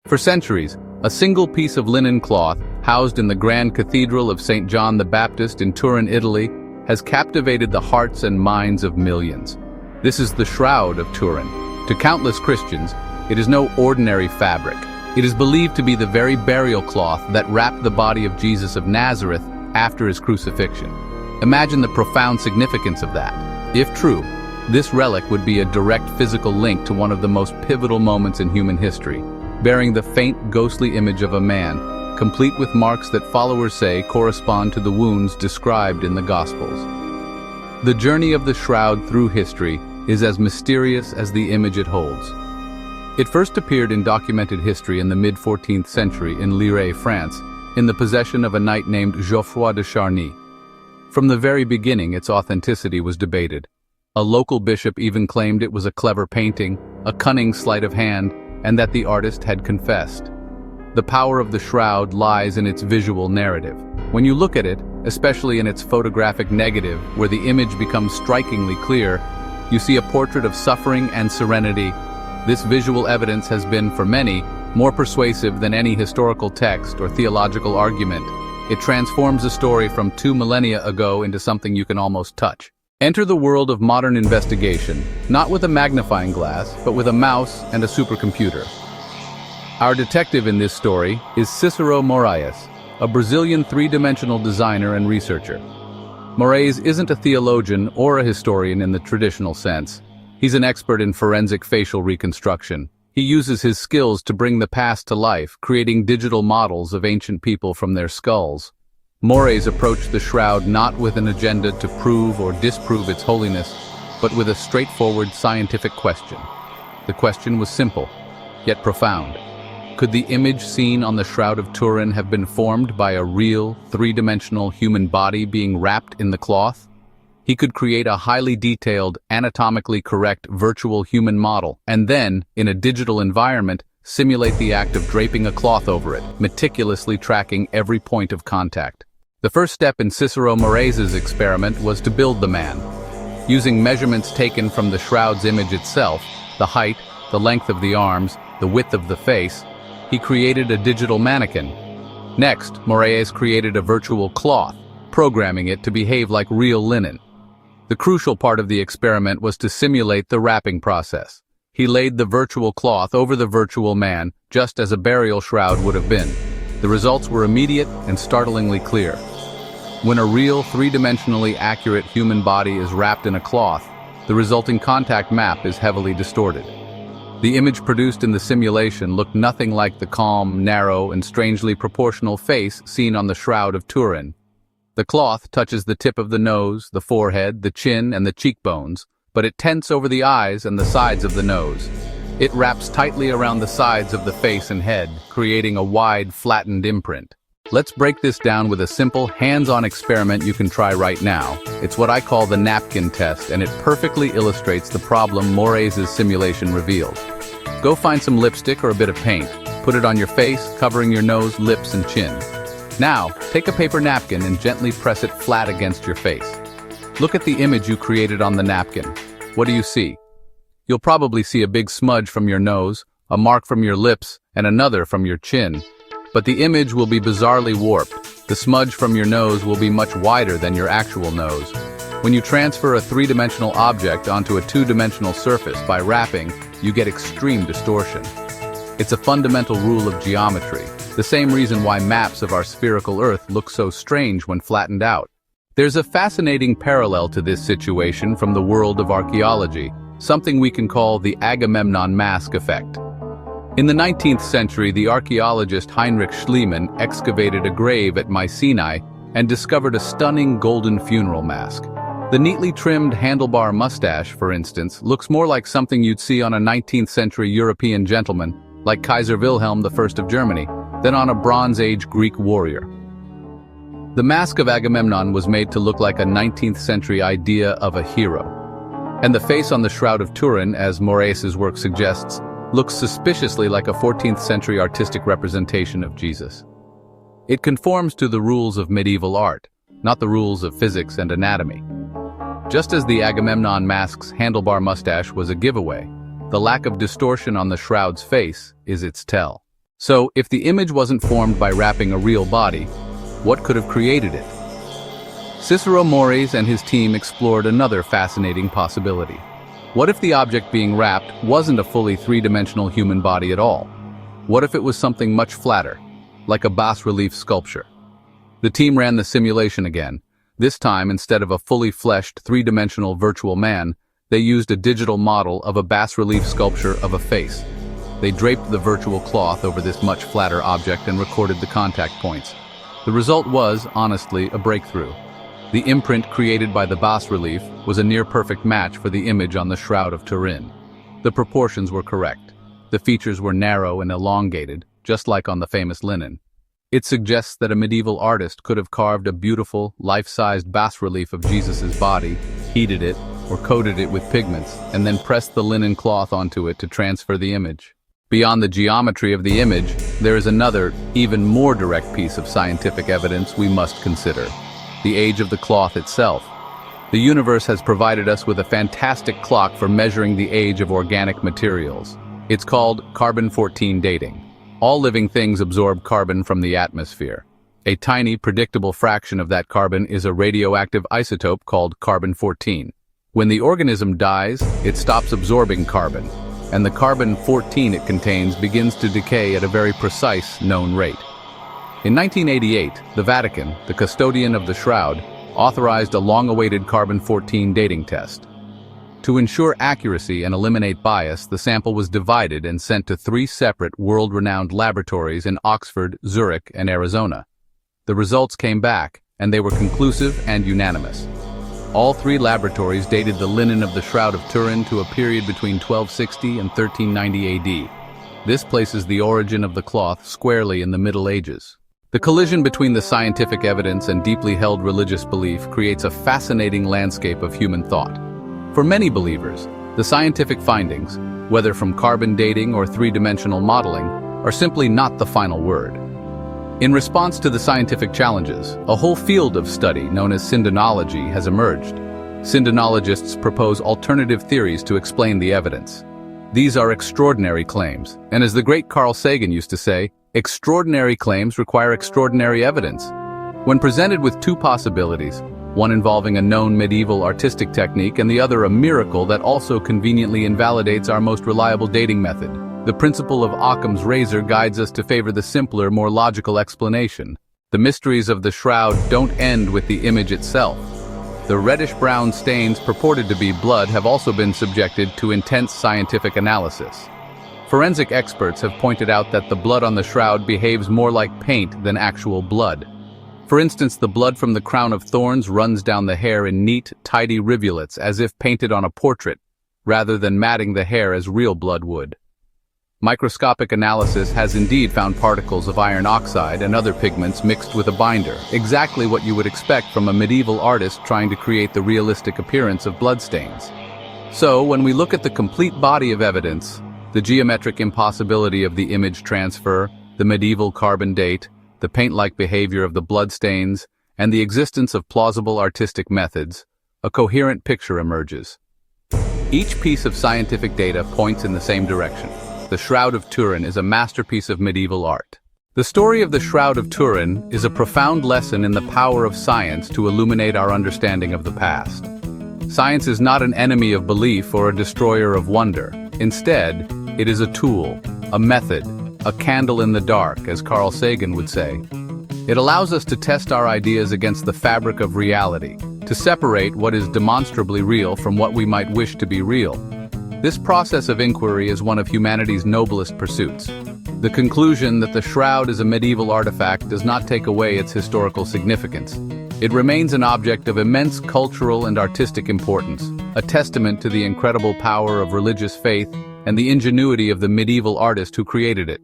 For centuries, a single piece of linen cloth, housed in the Grand Cathedral of St. John the Baptist in Turin, Italy, has captivated the hearts and minds of millions. This is the Shroud of Turin. To countless Christians, it is no ordinary fabric. It is believed to be the very burial cloth that wrapped the body of Jesus of Nazareth after his crucifixion. Imagine the profound significance of that. If true, this relic would be a direct physical link to one of the most pivotal moments in human history, bearing the faint, ghostly image of a man, complete with marks that followers say correspond to the wounds described in the Gospels. The journey of the shroud through history is as mysterious as the image it holds. It first appeared in documented history in the mid-14th century in Lille, France, in the possession of a knight named Geoffroy de Charny. From the very beginning, its authenticity was debated. A local bishop even claimed it was a clever painting, a cunning sleight of hand, and that the artist had confessed. The power of the shroud lies in its visual narrative. When you look at it, especially in its photographic negative, where the image becomes strikingly clear, you see a portrait of suffering and serenity. This visual evidence has been, for many, more persuasive than any historical text or theological argument. It transforms a story from 2 millennia ago into something you can almost touch. Enter the world of modern investigation, not with a magnifying glass, but with a mouse and a supercomputer. Our detective in this story is Cicero Moraes, a Brazilian three-dimensional designer and researcher. Moraes isn't a theologian or a historian in the traditional sense. He's an expert in forensic facial reconstruction. He uses his skills to bring the past to life, creating digital models of ancient people from their skulls. Moraes approached the shroud not with an agenda to prove or disprove its holiness, but with a straightforward scientific question. The question was simple, yet profound. Could the image seen on the Shroud of Turin have been formed by a real, three-dimensional human body being wrapped in the cloth? He could create a highly detailed, anatomically correct virtual human model, and then, in a digital environment, simulate the act of draping a cloth over it, meticulously tracking every point of contact. The first step in Cicero Moraes' experiment was to build the man. Using measurements taken from the shroud's image itself, the height, the length of the arms, the width of the face, he created a digital mannequin. Next, Moraes created a virtual cloth, programming it to behave like real linen. The crucial part of the experiment was to simulate the wrapping process. He laid the virtual cloth over the virtual man, just as a burial shroud would have been. The results were immediate and startlingly clear. When a real, three-dimensionally accurate human body is wrapped in a cloth, the resulting contact map is heavily distorted. The image produced in the simulation looked nothing like the calm, narrow, and strangely proportional face seen on the Shroud of Turin. The cloth touches the tip of the nose, the forehead, the chin, and the cheekbones, but it tents over the eyes and the sides of the nose. It wraps tightly around the sides of the face and head, creating a wide, flattened imprint. Let's break this down with a simple, hands-on experiment you can try right now. It's what I call the napkin test, and it perfectly illustrates the problem Moraes' simulation revealed. Go find some lipstick or a bit of paint. Put it on your face, covering your nose, lips, and chin. Now, take a paper napkin and gently press it flat against your face. Look at the image you created on the napkin. What do you see? You'll probably see a big smudge from your nose, a mark from your lips, and another from your chin. But the image will be bizarrely warped. The smudge from your nose will be much wider than your actual nose. When you transfer a three-dimensional object onto a two-dimensional surface by wrapping, you get extreme distortion. It's a fundamental rule of geometry, the same reason why maps of our spherical Earth look so strange when flattened out. There's a fascinating parallel to this situation from the world of archaeology, something we can call the Agamemnon mask effect. In the 19th century, the archaeologist Heinrich Schliemann excavated a grave at Mycenae and discovered a stunning golden funeral mask. The neatly trimmed handlebar mustache, for instance, looks more like something you'd see on a 19th century European gentleman, like Kaiser Wilhelm I of Germany, than on a Bronze Age Greek warrior. The mask of Agamemnon was made to look like a 19th century idea of a hero. And the face on the Shroud of Turin, as Moraes' work suggests, looks suspiciously like a 14th century artistic representation of Jesus. It conforms to the rules of medieval art, not the rules of physics and anatomy. Just as the Agamemnon mask's handlebar mustache was a giveaway, the lack of distortion on the shroud's face is its tell. So, if the image wasn't formed by wrapping a real body, what could have created it? Cicero Mores and his team explored another fascinating possibility. What if the object being wrapped wasn't a fully three-dimensional human body at all? What if it was something much flatter, like a bas-relief sculpture? The team ran the simulation again. This time, instead of a fully fleshed, three-dimensional virtual man, they used a digital model of a bas-relief sculpture of a face. They draped the virtual cloth over this much flatter object and recorded the contact points. The result was, honestly, a breakthrough. The imprint created by the bas-relief was a near-perfect match for the image on the Shroud of Turin. The proportions were correct. The features were narrow and elongated, just like on the famous linen. It suggests that a medieval artist could have carved a beautiful, life-sized bas-relief of Jesus's body, heated it, or coated it with pigments, and then pressed the linen cloth onto it to transfer the image. Beyond the geometry of the image, there is another, even more direct piece of scientific evidence we must consider: the age of the cloth itself. The universe has provided us with a fantastic clock for measuring the age of organic materials. It's called carbon-14 dating. All living things absorb carbon from the atmosphere. A tiny, predictable fraction of that carbon is a radioactive isotope called carbon-14. When the organism dies, it stops absorbing carbon, and the carbon-14 it contains begins to decay at a very precise, known rate. In 1988, the Vatican, the custodian of the Shroud, authorized a long-awaited carbon-14 dating test. To ensure accuracy and eliminate bias, the sample was divided and sent to 3 separate world-renowned laboratories in Oxford, Zurich, and Arizona. The results came back, and they were conclusive and unanimous. All 3 laboratories dated the linen of the Shroud of Turin to a period between 1260 and 1390 AD. This places the origin of the cloth squarely in the Middle Ages. The collision between the scientific evidence and deeply held religious belief creates a fascinating landscape of human thought. For many believers, the scientific findings, whether from carbon dating or three-dimensional modeling, are simply not the final word. In response to the scientific challenges, a whole field of study known as syndenology has emerged. Syndenologists propose alternative theories to explain the evidence. These are extraordinary claims, and as the great Carl Sagan used to say, extraordinary claims require extraordinary evidence. When presented with 2 possibilities, one involving a known medieval artistic technique and the other a miracle that also conveniently invalidates our most reliable dating method, the principle of Occam's razor guides us to favor the simpler, more logical explanation. The mysteries of the shroud don't end with the image itself. The reddish-brown stains purported to be blood have also been subjected to intense scientific analysis. Forensic experts have pointed out that the blood on the shroud behaves more like paint than actual blood. For instance, the blood from the crown of thorns runs down the hair in neat, tidy rivulets as if painted on a portrait, rather than matting the hair as real blood would. Microscopic analysis has indeed found particles of iron oxide and other pigments mixed with a binder, exactly what you would expect from a medieval artist trying to create the realistic appearance of bloodstains. So, when we look at the complete body of evidence, the geometric impossibility of the image transfer, the medieval carbon date, the paint-like behavior of the bloodstains, and the existence of plausible artistic methods, a coherent picture emerges. Each piece of scientific data points in the same direction. The Shroud of Turin is a masterpiece of medieval art. The story of the Shroud of Turin is a profound lesson in the power of science to illuminate our understanding of the past. Science is not an enemy of belief or a destroyer of wonder. Instead, it is a tool, a method, a candle in the dark, as Carl Sagan would say. It allows us to test our ideas against the fabric of reality, to separate what is demonstrably real from what we might wish to be real. This process of inquiry is one of humanity's noblest pursuits. The conclusion that the shroud is a medieval artifact does not take away its historical significance. It remains an object of immense cultural and artistic importance, a testament to the incredible power of religious faith and the ingenuity of the medieval artist who created it.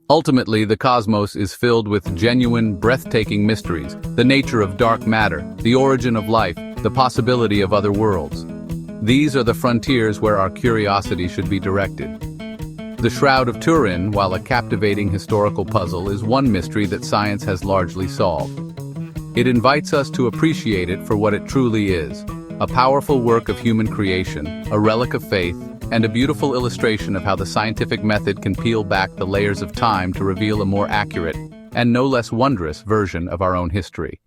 Ultimately, the cosmos is filled with genuine, breathtaking mysteries: the nature of dark matter, the origin of life, the possibility of other worlds. These are the frontiers where our curiosity should be directed. The Shroud of Turin, while a captivating historical puzzle, is one mystery that science has largely solved. It invites us to appreciate it for what it truly is: a powerful work of human creation, a relic of faith, and a beautiful illustration of how the scientific method can peel back the layers of time to reveal a more accurate and no less wondrous version of our own history.